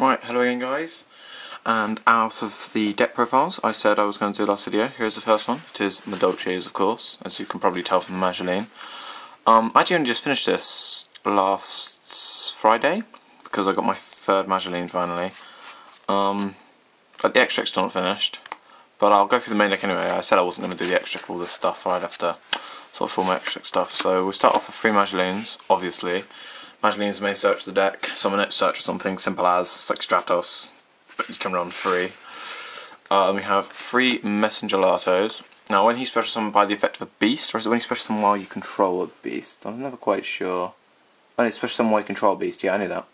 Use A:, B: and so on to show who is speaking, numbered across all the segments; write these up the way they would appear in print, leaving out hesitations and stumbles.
A: Right, hello again guys, and out of the deck profiles I said I was going to do last video, here's the first one. It is Madolche's, of course, as you can probably tell from the Magileine. I actually only just finished this last Friday, because I got my third Magileine finally. Like the extract's still not finished, but I'll go through the main deck anyway. I said I wasn't going to do the extract of all this stuff, I'd have to sort of form my extract stuff. So we'll start off with 3 Magileines, obviously. Magiline's may search the deck, summon it, search for something simple as, it's like Stratos, but you can run 3. We have 3 Messengelatos. Now when he special summons by the effect of a beast, or is it when he special summons while you control a beast? I'm never quite sure. When he special summons while you control a beast, yeah I knew that.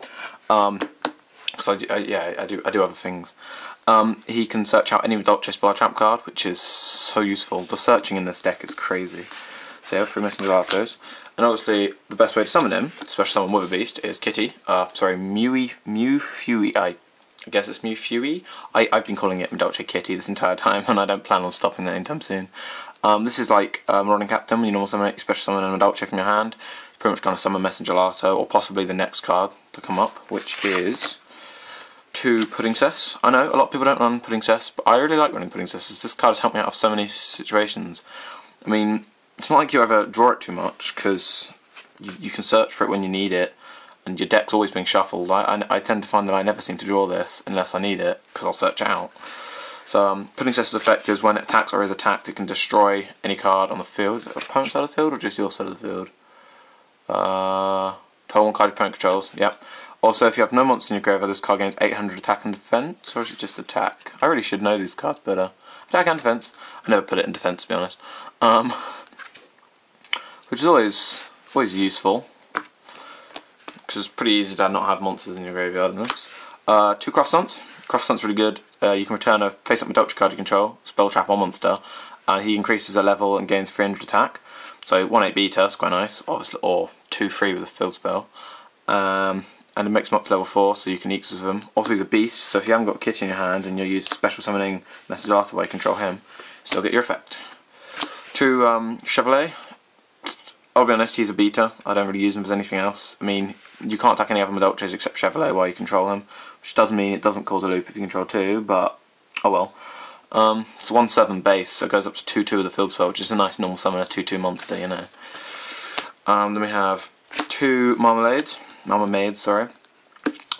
A: Because I do other things. He can search out any Madolche spell trap card, which is so useful. The searching in this deck is crazy. So yeah, 3 Messengelatos. And obviously, the best way to summon him, especially summon with a beast, is Mewfeuille. I guess it's Mewfeuille. I've been calling it Madolche Kitty this entire time, and I don't plan on stopping that anytime soon. This is like Marauding Captain. When you normal summon it, you special summon a Madolche from your hand. Pretty much going to summon Messengelato, or possibly the next card to come up, which is 2 Puddngcess. I know, a lot of people don't run Puddngcess, but I really like running Puddngcess. This card has helped me out of so many situations. I mean, it's not like you ever draw it too much, because you can search for it when you need it, and your deck's always being shuffled. I tend to find that I never seem to draw this unless I need it, because I'll search it out. So Puddngcess's effect is when it attacks or is attacked, it can destroy any card on the field. Opponent's side of the field, or just your side of the field? Total 1 card your opponent controls, yep. Also, if you have no monsters in your graveyard, this card gains 800 attack and defense, or is it just attack? I really should know these cards better. Attack and defense. I never put it in defense, to be honest. Which is always useful, because it's pretty easy to not have monsters in your graveyard in this. 2 Cruffssants. Cruffssant's really good. You can return a face-up Madolche card you control, spell trap or monster, and he increases a level and gains 300 attack. So 1/8 beta, it's quite nice, obviously, or 2/3 with a field spell. And it makes him up to level 4, so you can equal with him. Also, he's a beast, so if you haven't got a kit in your hand and you use special summoning Messengelato while you control him, still get your effect. 2 Chouxvalier. I'll be honest, he's a beta. I don't really use him as anything else. I mean, you can't attack any other Madolches except Chouxvalier while you control him, which doesn't mean it doesn't cause a loop if you control 2, but oh well. It's 1/7 base, so it goes up to 2/2 with the field spell, which is a nice normal summon, a 2/2 monster, you know. Then we have 2 Marmalmaides, sorry.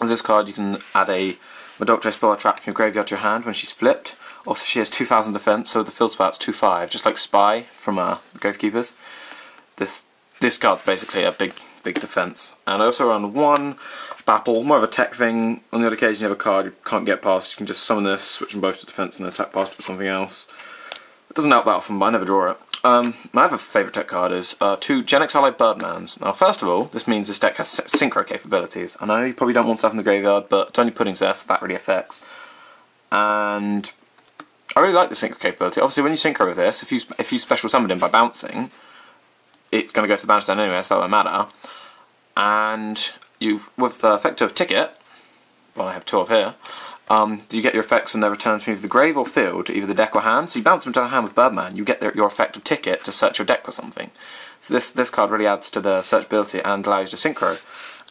A: With this card you can add a Madolche spell trap from your graveyard to your hand when she's flipped. Also she has 2000 defense, so with the field spell it's 2/5, just like Spy from Gravekeepers. This card's basically a big defense. And I also run 1 Baaple, more of a tech thing. On the odd occasion you have a card you can't get past, you can just summon this, switch them both to defense and then attack past it with something else. It doesn't help that often, but I never draw it. My other favourite tech card is 2 Genex allied Birdmans. Now first of all, this means this deck has synchro capabilities. I know you probably don't want stuff in the graveyard, but it's only Puddngcess that really affects. And I really like the synchro capability. Obviously when you synchro with this, if you special summon him by bouncing, it's going to go to the bounce down anyway, so that won't matter. And you, with the effect of Ticket, well I have 2 of here, you get your effects when they're returned from either the grave or field to either the deck or hand. So you bounce them to the hand with Birdman, you get your effect of Ticket to search your deck for something. So this card really adds to the searchability and allows you to synchro.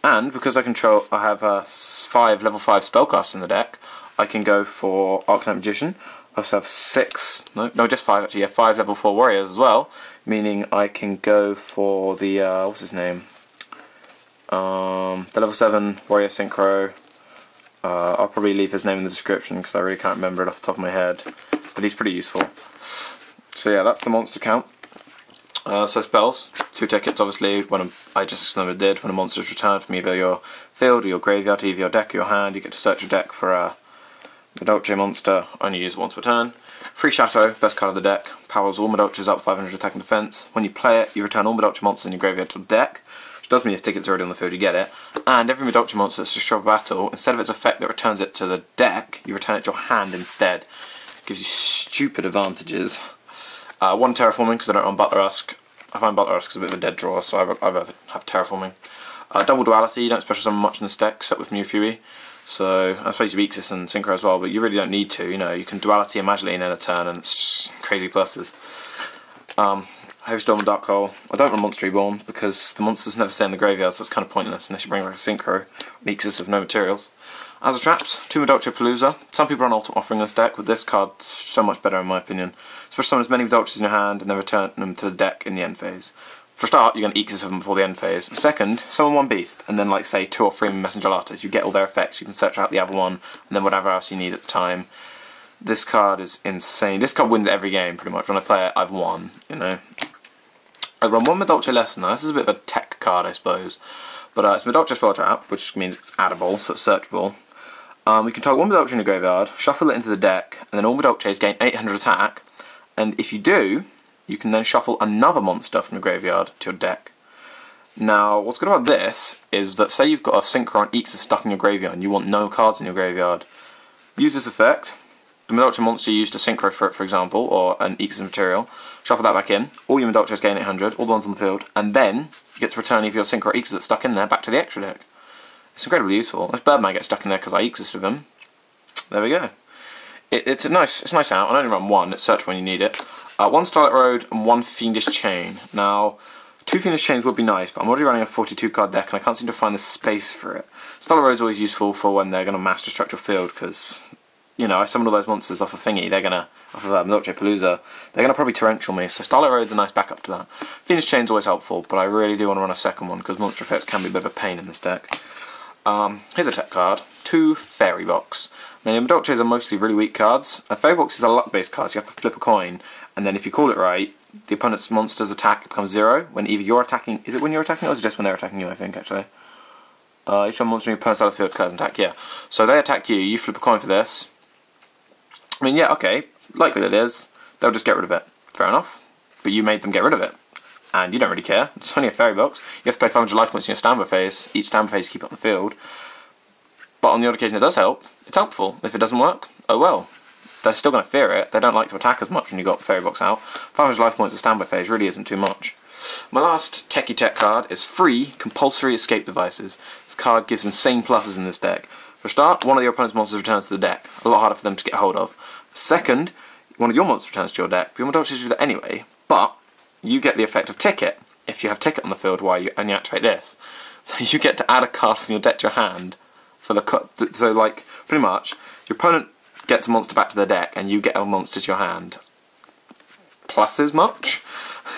A: And because I have 5 level 5 spellcasts in the deck, I can go for Arcanite Magician. I also have 6, no just 5 actually, yeah, 5 level 4 warriors as well, meaning I can go for the, what's his name, the level 7 warrior synchro. I'll probably leave his name in the description because I really can't remember it off the top of my head, but he's pretty useful. So yeah, that's the monster count. So spells, 2 tickets obviously, I just never did, when a monster is returned from either your field or your graveyard, either your deck or your hand, you get to search your deck for a Madolche monster, only use it once per turn. 3 Chateau, best card of the deck, powers all Madolches up 500 attack and defense. When you play it, you return all Madolche monsters in your graveyard to the deck, which does mean if Ticket's already on the field you get it. And every Madolche monster that's destroyed by battle, instead of its effect that returns it to the deck, you return it to your hand instead. It gives you stupid advantages. 1 Terraforming, because I don't run Butler Husk. I find Butler Husk is a bit of a dead draw, so I'd rather have Terraforming. Double Duality, you don't special summon much in this deck, except with Mewfeuille. So, I suppose you Weakness and Synchro as well, but you really don't need to, you know, you can Duality and Magileine in a turn and it's just crazy pluses. Heavy Storm and Dark Hole. I don't run Monster Reborn because the monsters never stay in the graveyard, so it's kind of pointless unless you bring like a Synchro, Weakness of no materials. As a traps, 2 Madolche Palooza. Some people are on Ultimate Offering this deck, with this card so much better in my opinion. Especially summon as many Madolches in your hand and then return them to the deck in the end phase. For a start, you're going to Eclipse of them before the end phase. Second, summon 1 beast, and then like say 2 or 3 Messengelatos. You get all their effects, you can search out the other one, and then whatever else you need at the time. This card is insane. This card wins every game pretty much. When I play it, I've won, you know. I run 1 Madolche Lesson. Now this is a bit of a tech card, I suppose. But it's Madolche Spell Trap, which means it's addable, so it's searchable. We can target 1 Madolche in your graveyard, shuffle it into the deck, and then all Madolches gain 800 attack. And if you do, you can then shuffle another monster from your graveyard to your deck. Now, what's good about this is that say you've got a Synchro and Ixis stuck in your graveyard and you want no cards in your graveyard. Use this effect. The Madolche monster you used to Synchro for example, or an Ixis material, shuffle that back in, all your Madolches gain 800, all the ones on the field, and then you get to return either your Synchro or Ixis that's stuck in there back to the extra deck. It's incredibly useful. This Birdman gets stuck in there because I Ixis with him. There we go. It's a nice out. I only run 1, it's search when you need it. 1 Starlight Road and 1 Fiendish Chain. Now, 2 Fiendish Chains would be nice, but I'm already running a 42 card deck and I can't seem to find the space for it. Starlight Road's always useful for when they're going to mass destruct your field, because, you know, I summoned all those monsters off of Thingy, they're going to, off of Madolche Palooza, they're going to probably torrential me, so Starlight Road's a nice backup to that. Fiendish Chain's always helpful, but I really do want to run a second one, because monster effects can be a bit of a pain in this deck. Here's a tech card, 2 Fairy Box. Now, Madolches are mostly really weak cards. A Fairy Box is a luck-based card, so you have to flip a coin, and then if you call it right, the opponent's monster's attack becomes 0 when either you're attacking. Is it when you're attacking, or is it just when they're attacking you? I think actually. Each one monster in your opponent's out of the field declares an attack. Yeah. So they attack you. You flip a coin for this. I mean, yeah, okay. Likely it is. They'll just get rid of it. Fair enough. But you made them get rid of it, and you don't really care. It's only a Fairy Box. You have to play 500 life points in your standby phase. Each standby phase you keep up the field. But on the odd occasion it does help. It's helpful. If it doesn't work, oh well. They're still going to fear it. They don't like to attack as much when you've got Fairy Box out. 500 life points of standby phase really isn't too much. My last techie tech card is free Compulsory Escape Devices. This card gives insane pluses in this deck. For a start, one of your opponent's monsters returns to the deck. A lot harder for them to get hold of. Second, one of your monsters returns to your deck. Your Madolches do that anyway, but you get the effect of Ticket if you have Ticket on the field and you activate this. So you get to add a card from your deck to your hand for the so like pretty much your opponent gets a monster back to their deck and you get a monster to your hand. Plus as much.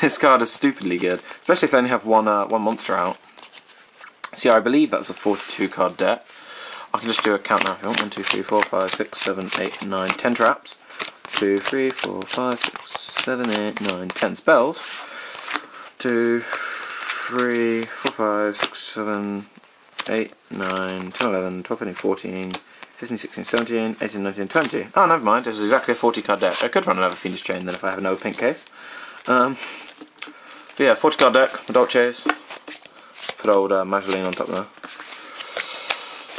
A: This card is stupidly good, especially if they only have one monster out. So yeah, I believe that's a 42 card deck. I can just do a count now if you want. 1, 2, 3, 4, 5, 6, 7, 8, 9, 10 traps. 2, 3, 4, 5, 6, 7, 8, 9, 10 spells. 2, 3, 4, 5, 6, 7, 8, 9, 10, 11, 12, 13, 14, 15, 16, 17, 18, 19, 20. Oh, never mind, this is exactly a 40 card deck. I could run another Fiendish Chain then if I have another pink case. But yeah, 40 card deck, Madolches. Put old Magileine on top there.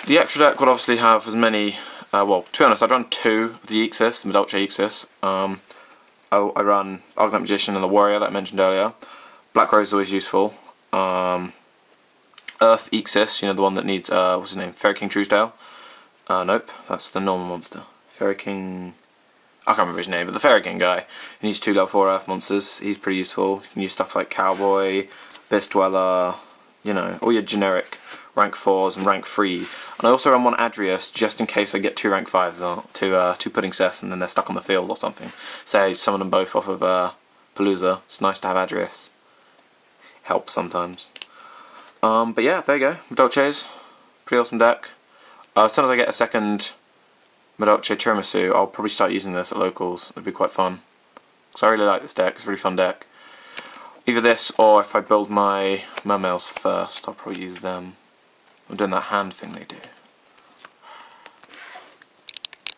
A: The extra deck would obviously have as many, well, to be honest, I'd run 2 of the Ixis, the Madolche Ixis. I run Arcanite Magician and the Warrior that I mentioned earlier. Black Rose is always useful. Earth Ixis, you know, the one that needs, what's his name, Fairy King Truesdale. Nope, that's the normal monster. Fairy King, I can't remember his name, but the Fairy King guy. He needs 2 level 4 Earth monsters. He's pretty useful. You can use stuff like Cowboy, Abyss Dweller, you know, all your generic rank 4s and rank 3s. And I also run 1 Adrius just in case I get 2 rank 5s out, 2 Puddingcess, and then they're stuck on the field or something. Say summon them both off of Palooza. It's nice to have Adrius. Helps sometimes. But yeah, there you go. Madolches, pretty awesome deck. As soon as I get a second Madolche Tiaramisu, I'll probably start using this at locals. It'd be quite fun. Because I really like this deck. It's a really fun deck. Either this, or if I build my mermaids first, I'll probably use them. I'm doing that hand thing they do.